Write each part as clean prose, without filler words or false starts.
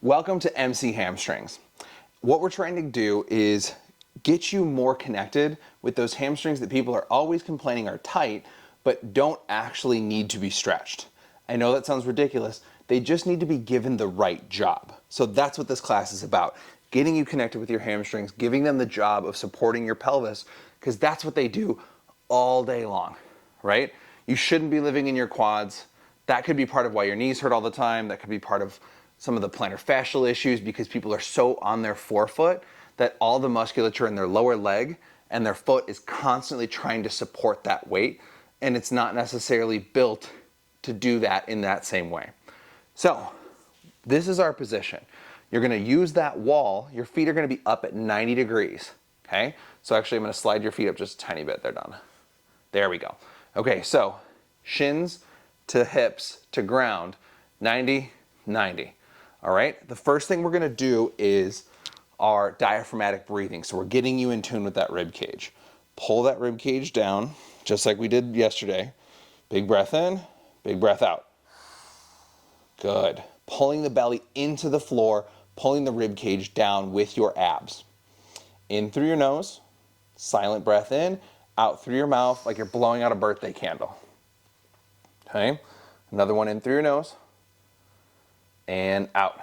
Welcome to MC Hamstrings. What we're trying to do is get you more connected with those hamstrings that people are always complaining are tight, but don't actually need to be stretched. I know that sounds ridiculous. They just need to be given the right job. So that's what this class is about. Getting you connected with your hamstrings, giving them the job of supporting your pelvis, because that's what they do all day long, right? You shouldn't be living in your quads. That could be part of why your knees hurt all the time. That could be part of some of the plantar fascial issues because people are so on their forefoot that all the musculature in their lower leg and their foot is constantly trying to support that weight, and it's not necessarily built to do that in that same way. So this is our position. You're going to use that wall. Your feet are going to be up at 90 degrees. Okay? So actually I'm going to slide your feet up just a tiny bit. They're done. There we go. Okay, so shins to hips to ground, 90, 90. All right, the first thing we're gonna do is our diaphragmatic breathing. So we're getting you in tune with that rib cage. Pull that rib cage down, just like we did yesterday. Big breath in, big breath out. Good. Pulling the belly into the floor, pulling the rib cage down with your abs. In through your nose, silent breath in, out through your mouth like you're blowing out a birthday candle. Okay, another one in through your nose. And out.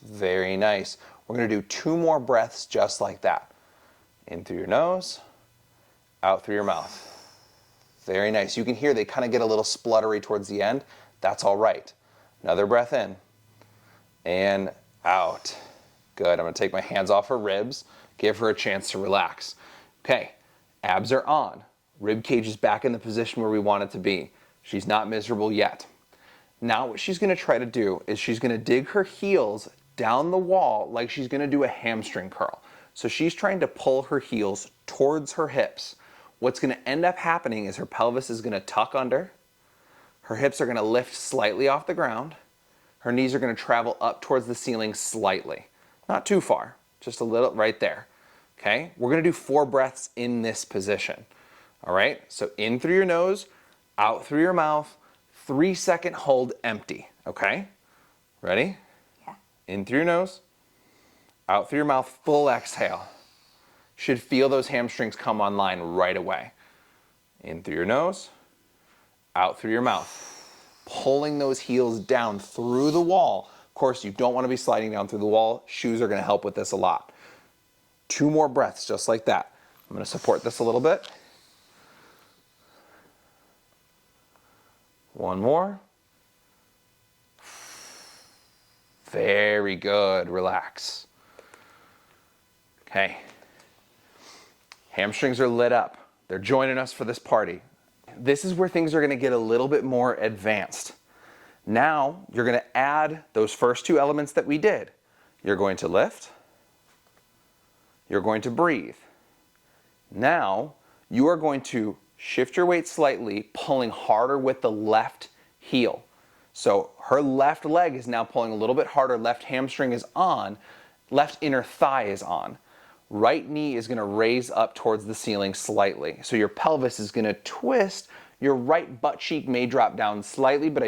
Very nice. We're going to do 2 more breaths just like that. In through your nose, out through your mouth. Very nice. You can hear they kind of get a little spluttery towards the end. That's all right. Another breath in and out. Good. I'm going to take my hands off her ribs, give her a chance to relax. Okay, abs are on. Rib cage is back in the position where we want it to be. She's not miserable yet. Now what she's going to try to do is she's going to dig her heels down the wall like she's going to do a hamstring curl. So she's trying to pull her heels towards her hips. What's going to end up happening is her pelvis is going to tuck under. Her hips are going to lift slightly off the ground. Her knees are going to travel up towards the ceiling slightly. Not too far, just a little right there. Okay, we're going to do 4 breaths in this position. All right, so in through your nose, out through your mouth. 3-second hold empty, okay? Ready? Yeah. In through your nose, out through your mouth, full exhale. Should feel those hamstrings come online right away. In through your nose, out through your mouth. Pulling those heels down through the wall. Of course, you don't want to be sliding down through the wall. Shoes are going to help with this a lot. 2 more breaths just like that. I'm going to support this a little bit. 1 more. Very good. Relax. Okay. Hamstrings are lit up. They're joining us for this party. This is where things are going to get a little bit more advanced. Now, you're going to add those first 2 elements that we did. You're going to lift. You're going to breathe. Now, you are going to shift your weight slightly, pulling harder with the left heel. So her left leg is now pulling a little bit harder. Left hamstring is on. Left inner thigh is on. Right knee is going to raise up towards the ceiling slightly. So your pelvis is going to twist. Your right butt cheek may drop down slightly, but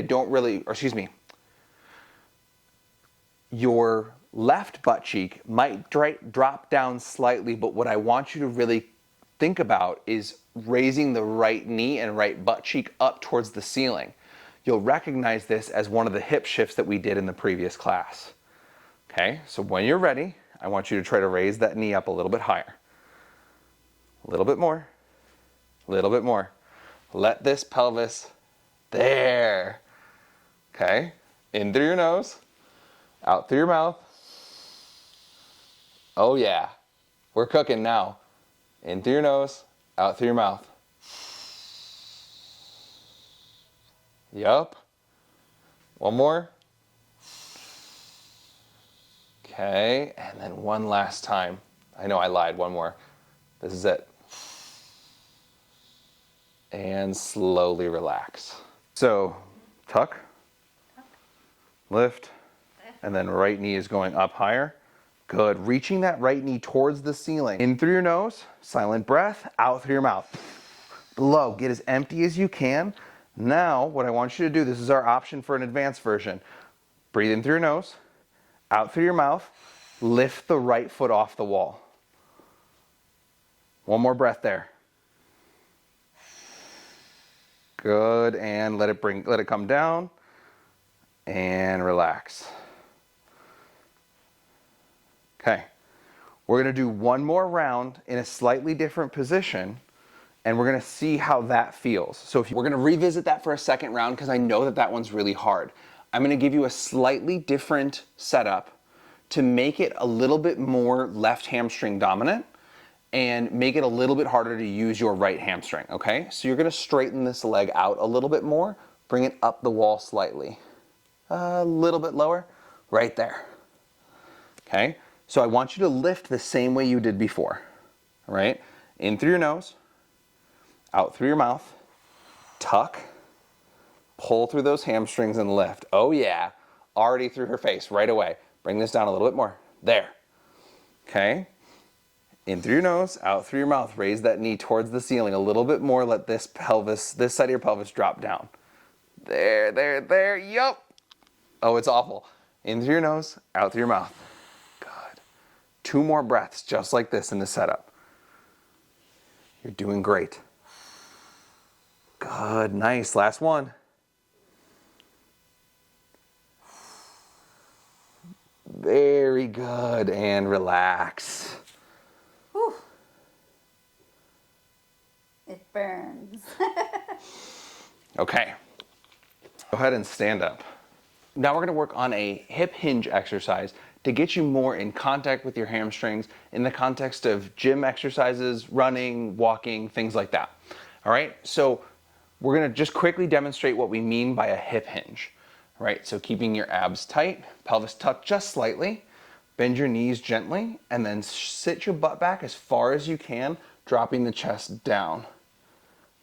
your left butt cheek might drop down slightly, but what I want you to really think about is raising the right knee and right butt cheek up towards the ceiling. You'll recognize this as one of the hip shifts that we did in the previous class. Okay, so when you're ready, I want you to try to raise that knee up a little bit higher. A little bit more. A little bit more. Let this pelvis, there. Okay, in through your nose, out through your mouth. Oh yeah, we're cooking now. In through your nose, out through your mouth. Yup. 1 more. Okay, and then 1 last time. I know I lied, 1 more. This is it. And slowly relax. So, tuck, lift, and then right knee is going up higher. Good. Reaching that right knee towards the ceiling. In through your nose, silent breath, out through your mouth. Blow. Get as empty as you can. Now, what I want you to do, this is our option for an advanced version. Breathe in through your nose, out through your mouth, lift the right foot off the wall. One more breath there. Good, and let it come down and relax. Okay, we're gonna do one more round in a slightly different position, and we're gonna see how that feels. So we're gonna revisit that for a second round because I know that that one's really hard. I'm gonna give you a slightly different setup to make it a little bit more left hamstring dominant and make it a little bit harder to use your right hamstring, okay? So you're gonna straighten this leg out a little bit more, bring it up the wall slightly. A little bit lower, right there, okay? So I want you to lift the same way you did before, all right? In through your nose, out through your mouth, tuck, pull through those hamstrings and lift. Oh yeah, already through her face right away. Bring this down a little bit more, there, okay? In through your nose, out through your mouth. Raise that knee towards the ceiling a little bit more. Let this side of your pelvis drop down. There, yup. Oh, it's awful. In through your nose, out through your mouth. Good. 2 more breaths, just like this in the setup. You're doing great. Good, nice. Last one. Very good, and relax. Whew. It burns. Okay, go ahead and stand up. Now we're gonna work on a hip hinge exercise to get you more in contact with your hamstrings in the context of gym exercises, running, walking, things like that. All right, so we're gonna just quickly demonstrate what we mean by a hip hinge. All right, so keeping your abs tight, pelvis tucked just slightly, bend your knees gently, and then sit your butt back as far as you can, dropping the chest down,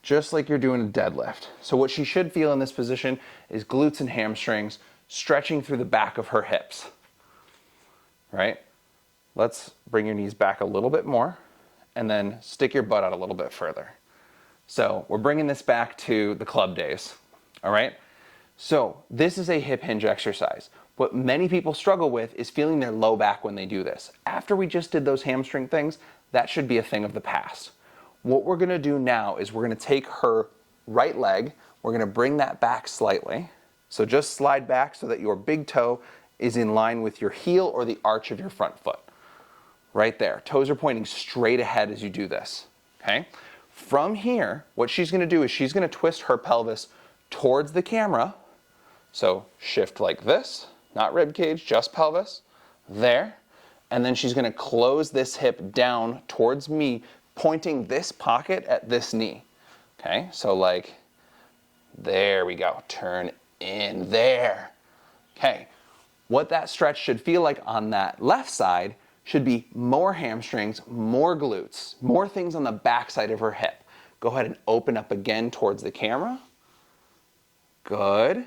just like you're doing a deadlift. So what she should feel in this position is glutes and hamstrings stretching through the back of her hips, right? Let's bring your knees back a little bit more and then stick your butt out a little bit further. So we're bringing this back to the club days, all right? So this is a hip hinge exercise. What many people struggle with is feeling their low back when they do this. After we just did those hamstring things, that should be a thing of the past. What we're gonna do now is we're gonna take her right leg, we're gonna bring that back slightly. So just slide back so that your big toe is in line with your heel or the arch of your front foot. Right there, toes are pointing straight ahead as you do this, okay? From here, what she's gonna do is she's gonna twist her pelvis towards the camera. So shift like this, not rib cage, just pelvis, there. And then she's gonna close this hip down towards me, pointing this pocket at this knee. Okay, so like, there we go, turn in there. Okay, what that stretch should feel like on that left side should be more hamstrings, more glutes, more things on the back side of her hip. Go ahead and open up again towards the camera. Good.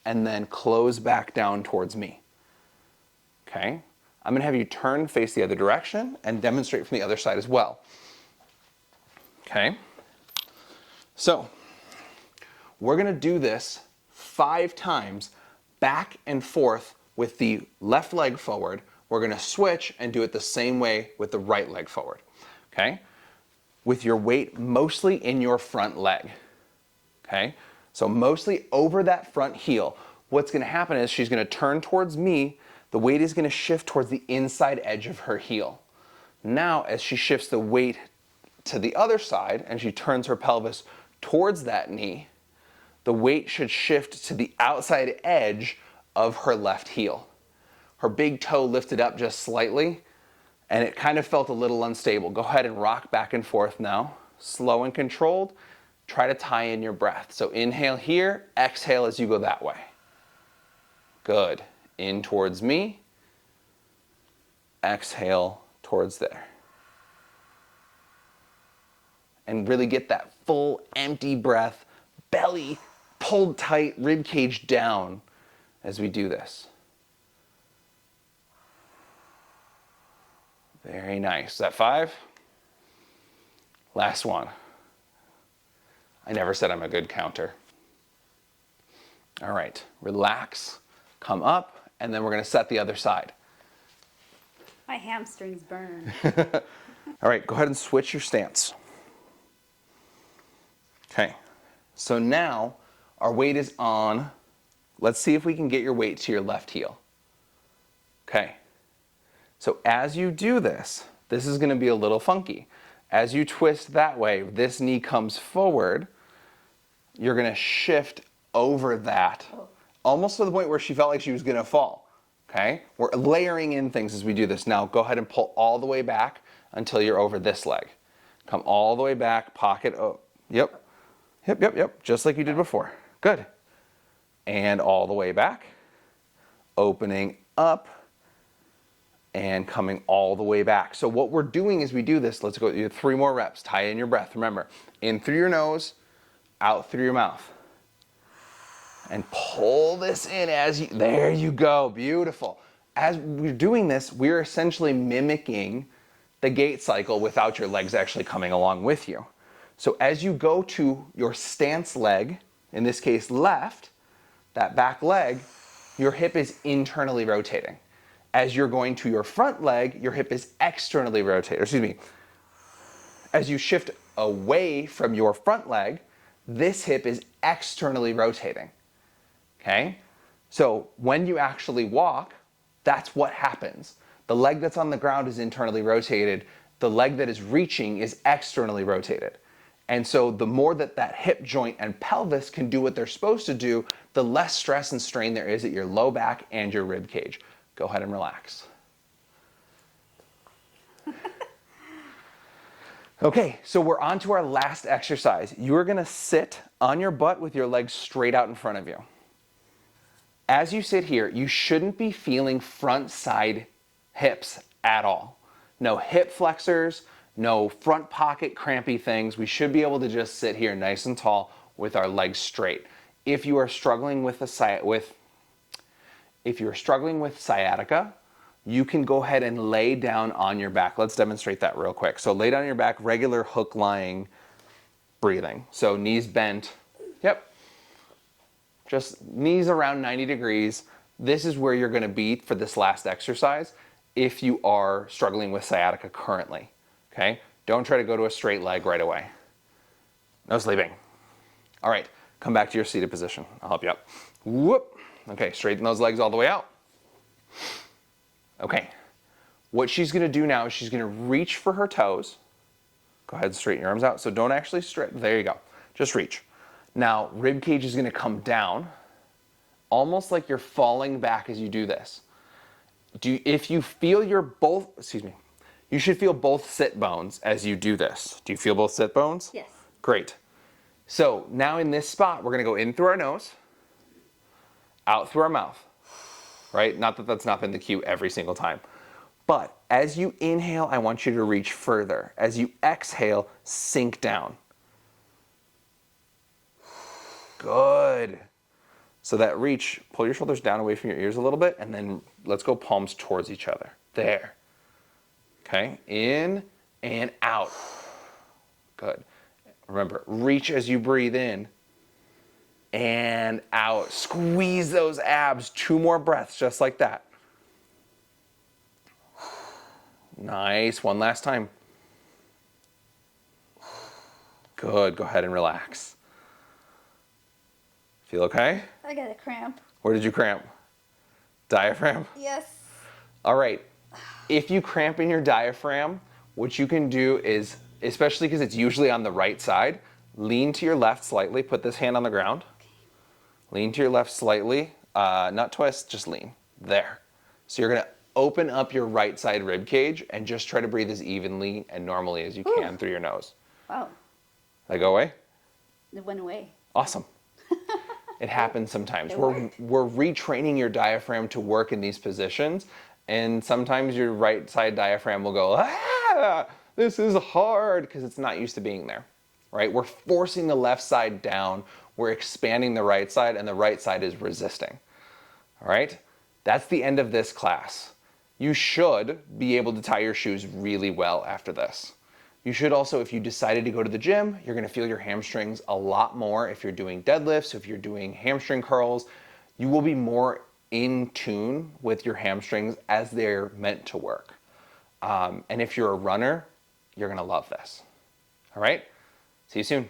And then close back down towards me. Okay, I'm gonna have you turn, face the other direction, and demonstrate from the other side as well. Okay, so we're gonna do this 5 times back and forth with the left leg forward. We're gonna switch and do it the same way with the right leg forward, okay? With your weight mostly in your front leg, okay? So mostly over that front heel. What's gonna happen is she's gonna turn towards me, the weight is gonna shift towards the inside edge of her heel. Now, as she shifts the weight to the other side and she turns her pelvis towards that knee, the weight should shift to the outside edge of her left heel. Her big toe lifted up just slightly and it kind of felt a little unstable. Go ahead and rock back and forth now, slow and controlled. Try to tie in your breath. So inhale here, exhale as you go that way. Good. In towards me, exhale towards there. And really get that full empty breath, belly pulled tight, rib cage down as we do this. Very nice. Is that 5? Last one. I never said I'm a good counter. All right, relax, come up, and then we're gonna set the other side. My hamstrings burn. All right, go ahead and switch your stance. Okay, so now our weight is on. Let's see if we can get your weight to your left heel. Okay, so as you do this, this is gonna be a little funky. As you twist that way, this knee comes forward, you're gonna shift over that, almost to the point where she felt like she was gonna fall. Okay, we're layering in things as we do this. Now go ahead and pull all the way back until you're over this leg. Come all the way back, pocket, yep, just like you did before. Good. And all the way back, opening up, and coming all the way back. So what we're doing is we do this, let's go 3 more reps, tie in your breath. Remember, in through your nose, out through your mouth. And pull this in as you, there you go, beautiful. As we're doing this, we're essentially mimicking the gait cycle without your legs actually coming along with you. So as you go to your stance leg, in this case left, that back leg, your hip is internally rotating. As you're going to your front leg, your hip is externally rotating. Excuse me. As you shift away from your front leg, this hip is externally rotating. Okay? So when you actually walk, that's what happens. The leg that's on the ground is internally rotated. The leg that is reaching is externally rotated. And so the more that that hip joint and pelvis can do what they're supposed to do, the less stress and strain there is at your low back and your rib cage. Go ahead and relax. Okay, so we're on to our last exercise. You're gonna sit on your butt with your legs straight out in front of you. As you sit here, you shouldn't be feeling front side hips at all. No hip flexors, no front pocket crampy things. We should be able to just sit here nice and tall with our legs straight. If you are struggling with sciatica, you can go ahead and lay down on your back. Let's demonstrate that real quick. So lay down on your back, regular hook lying breathing. So knees bent. Yep. Just knees around 90 degrees. This is where you're going to be for this last exercise if you are struggling with sciatica currently. Okay? Don't try to go to a straight leg right away. No sleeping. All right, come back to your seated position. I'll help you up. Whoop. Okay, straighten those legs all the way out. Okay, what she's gonna do now is she's gonna reach for her toes. Go ahead and straighten your arms out. So don't actually stretch, there you go. Just reach. Now, rib cage is gonna come down, almost like you're falling back as you do this. If you feel you should feel both sit bones as you do this. Do you feel both sit bones? Yes. Great. So now in this spot, we're gonna go in through our nose, out through our mouth, right? Not that that's not been the cue every single time. But as you inhale, I want you to reach further. As you exhale, sink down. Good. So that reach, pull your shoulders down away from your ears a little bit, and then let's go palms towards each other. There. Okay, in and out. Good. Remember, reach as you breathe in and out. Squeeze those abs. 2 more breaths, just like that. Nice. One last time. Good. Go ahead and relax. Feel okay? I got a cramp. Where did you cramp? Diaphragm? Yes. All right. If you cramp in your diaphragm, what you can do is, especially because it's usually on the right side, lean to your left slightly. Put this hand on the ground. Lean to your left slightly. Not twist, just lean. There. So you're going to open up your right side rib cage and just try to breathe as evenly and normally as you can through your nose. Wow. Did that go away? It went away. Awesome. It happens sometimes. We're retraining your diaphragm to work in these positions, and sometimes your right side diaphragm will go, this is hard, because it's not used to being there, right? We're forcing the left side down, we're expanding the right side, and the right side is resisting, all right? That's the end of this class. You should be able to tie your shoes really well after this. You should also, if you decided to go to the gym, you're gonna feel your hamstrings a lot more if you're doing deadlifts, if you're doing hamstring curls. You will be more in tune with your hamstrings as they're meant to work. And if you're a runner, you're gonna love this. All right, see you soon.